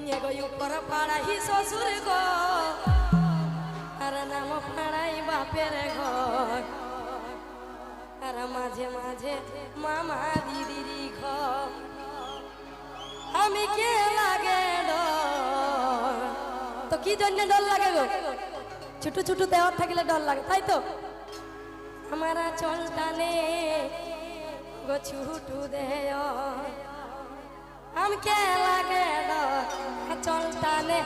এগো উপর পাড়াই শ্বশুর গো আর নাম পাড়াই বাপের ঘর আর মাঝে মাঝে মামা দিদির ঘর আমি কে লাগে ডর তো কি জন্য ডর লাগে গো ছোট ছোট দেওয়ার থাকলে ডর লাগে তাই তো আমার চলটানে গো ছুটু দেয় আমি কে লাগে ডর চলটানে